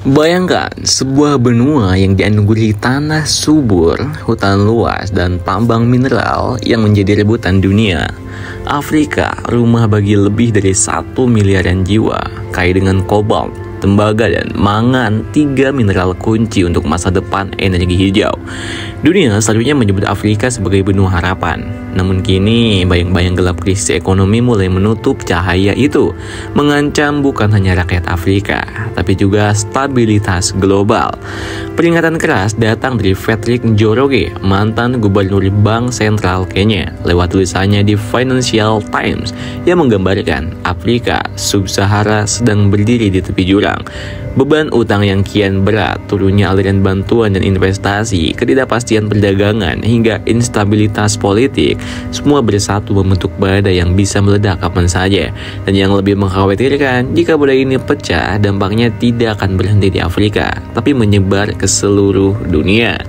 Bayangkan sebuah benua yang dianugerahi tanah subur, hutan luas, dan tambang mineral yang menjadi rebutan dunia. Afrika, rumah bagi lebih dari 1 miliaran jiwa, kaya dengan kobalt, tembaga, dan mangan, 3 mineral kunci untuk masa depan energi hijau. Dunia selanjutnya menyebut Afrika sebagai benua harapan. Namun kini, bayang-bayang gelap krisis ekonomi mulai menutup cahaya itu, mengancam bukan hanya rakyat Afrika, tapi juga stabilitas global. Peringatan keras datang dari Patrick Njoroge, mantan gubernur Bank Sentral Kenya, lewat tulisannya di Financial Times yang menggambarkan Afrika Sub-Sahara sedang berdiri di tepi jurang. Beban utang yang kian berat, turunnya aliran bantuan dan investasi, ketidakpastian perdagangan, hingga instabilitas politik, semua bersatu membentuk badai yang bisa meledak kapan saja. Dan yang lebih mengkhawatirkan, jika badai ini pecah, dampaknya tidak akan berhenti di Afrika, tapi menyebar ke seluruh dunia.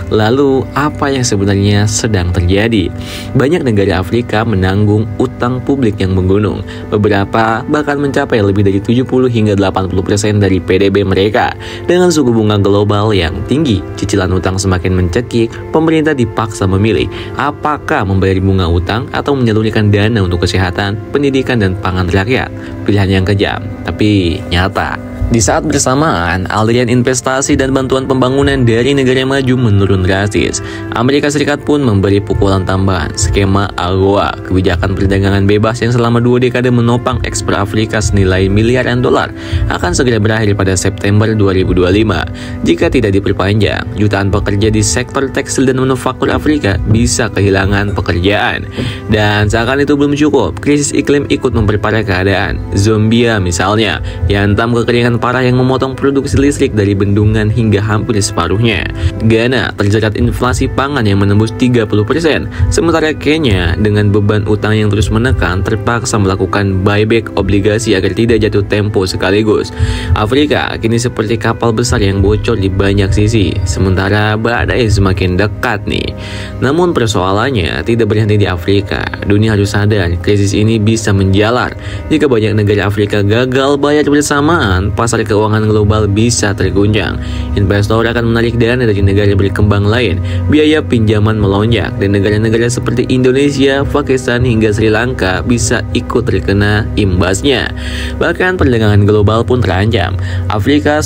Lalu, apa yang sebenarnya sedang terjadi? Banyak negara Afrika menanggung utang publik yang menggunung. Beberapa bahkan mencapai lebih dari 70 hingga 80% dari PDB mereka. Dengan suku bunga global yang tinggi, cicilan utang semakin mencekik, pemerintah dipaksa memilih apakah membayar bunga utang atau menyalurkan dana untuk kesehatan, pendidikan, dan pangan rakyat. Pilihan yang kejam, tapi nyata. Di saat bersamaan, aliran investasi dan bantuan pembangunan dari negara maju menurun drastis. Amerika Serikat pun memberi pukulan tambahan, skema AGOA, kebijakan perdagangan bebas yang selama 2 dekade menopang ekspor Afrika senilai miliaran dolar, akan segera berakhir pada September 2025. Jika tidak diperpanjang, jutaan pekerja di sektor tekstil dan manufaktur Afrika bisa kehilangan pekerjaan. Dan seakan itu belum cukup, krisis iklim ikut memperparah keadaan. Zambia misalnya, yang hantam kekeringan parah yang memotong produksi listrik dari bendungan hingga hampir separuhnya. Ghana terjerat inflasi pangan yang menembus 30%, sementara Kenya dengan beban utang yang terus menekan terpaksa melakukan buyback obligasi agar tidak jatuh tempo sekaligus. Afrika kini seperti kapal besar yang bocor di banyak sisi, sementara badai semakin dekat nih. Namun persoalannya tidak berhenti di Afrika. Dunia harus sadar krisis ini bisa menjalar. Jika banyak negara Afrika gagal bayar bersamaan, pasar keuangan global bisa terguncang. Investor akan menarik dana dari negara berkembang lain, biaya pinjaman melonjak, dan negara-negara seperti Indonesia, Pakistan, hingga Sri Lanka bisa ikut terkena imbasnya. Bahkan perdagangan global pun terancam. Afrika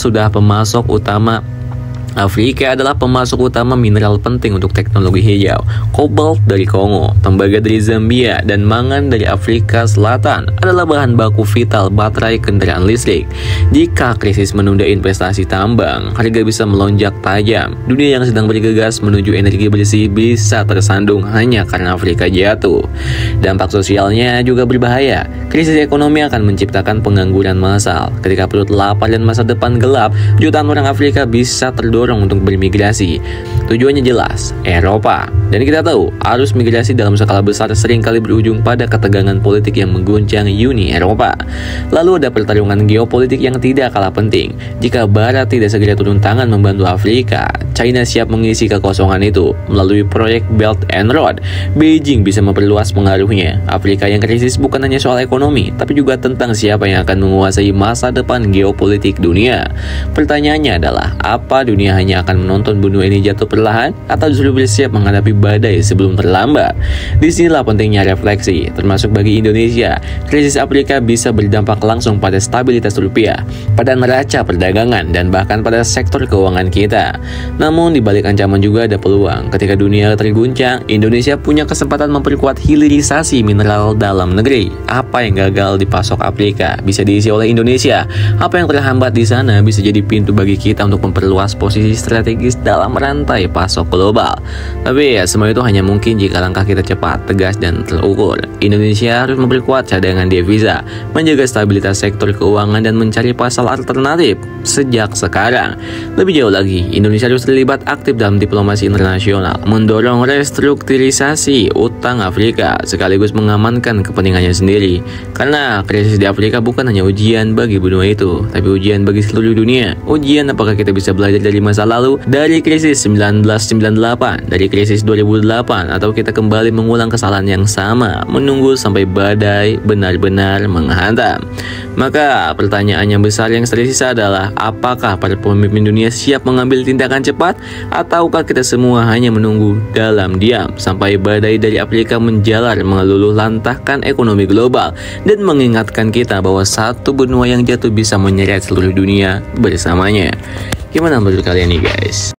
adalah pemasok utama mineral penting untuk teknologi hijau. Kobalt dari Kongo, tembaga dari Zambia, dan mangan dari Afrika Selatan adalah bahan baku vital baterai kendaraan listrik. Jika krisis menunda investasi tambang, harga bisa melonjak tajam. Dunia yang sedang bergegas menuju energi bersih bisa tersandung hanya karena Afrika jatuh. Dampak sosialnya juga berbahaya. Krisis ekonomi akan menciptakan pengangguran massal. Ketika perut lapar dan masa depan gelap, jutaan orang Afrika bisa terdorong untuk bermigrasi. Tujuannya jelas, Eropa. Dan kita tahu, arus migrasi dalam skala besar seringkali berujung pada ketegangan politik yang mengguncang Uni Eropa. Lalu ada pertarungan geopolitik yang tidak kalah penting. Jika Barat tidak segera turun tangan membantu Afrika, China siap mengisi kekosongan itu. Melalui proyek Belt and Road, Beijing bisa memperluas pengaruhnya. Afrika yang krisis bukan hanya soal ekonomi, tapi juga tentang siapa yang akan menguasai masa depan geopolitik dunia. Pertanyaannya adalah, apa dunia hanya akan menonton benua ini jatuh perlahan, atau justru bersiap menghadapi badai sebelum terlambat? Disinilah pentingnya refleksi, termasuk bagi Indonesia. Krisis Afrika bisa berdampak langsung pada stabilitas rupiah, pada neraca perdagangan, dan bahkan pada sektor keuangan kita. Namun di balik ancaman juga ada peluang. Ketika dunia terguncang, Indonesia punya kesempatan memperkuat hilirisasi mineral dalam negeri. Apa yang gagal dipasok Afrika bisa diisi oleh Indonesia. Apa yang terhambat di sana bisa jadi pintu bagi kita untuk memperluas posisi strategis dalam rantai pasok global. Tapi ya, semua itu hanya mungkin jika langkah kita cepat, tegas, dan terukur. Indonesia harus memperkuat cadangan devisa, menjaga stabilitas sektor keuangan, dan mencari pasar alternatif sejak sekarang. Lebih jauh lagi, Indonesia harus terlibat aktif dalam diplomasi internasional, mendorong restrukturisasi utang Afrika, sekaligus mengamankan kepentingannya sendiri. Karena krisis di Afrika bukan hanya ujian bagi benua itu, tapi ujian bagi seluruh dunia. Ujian apakah kita bisa belajar dari masa lalu, dari krisis 1998, dari krisis 2008, atau kita kembali mengulang kesalahan yang sama, menunggu sampai badai benar-benar menghantam. Maka pertanyaan yang besar yang tersisa adalah, apakah para pemimpin dunia siap mengambil tindakan cepat, ataukah kita semua hanya menunggu dalam diam sampai badai dari Afrika menjalar meluluh lantahkan ekonomi global dan mengingatkan kita bahwa satu benua yang jatuh bisa menyeret seluruh dunia bersamanya. Gimana menurut kalian nih guys?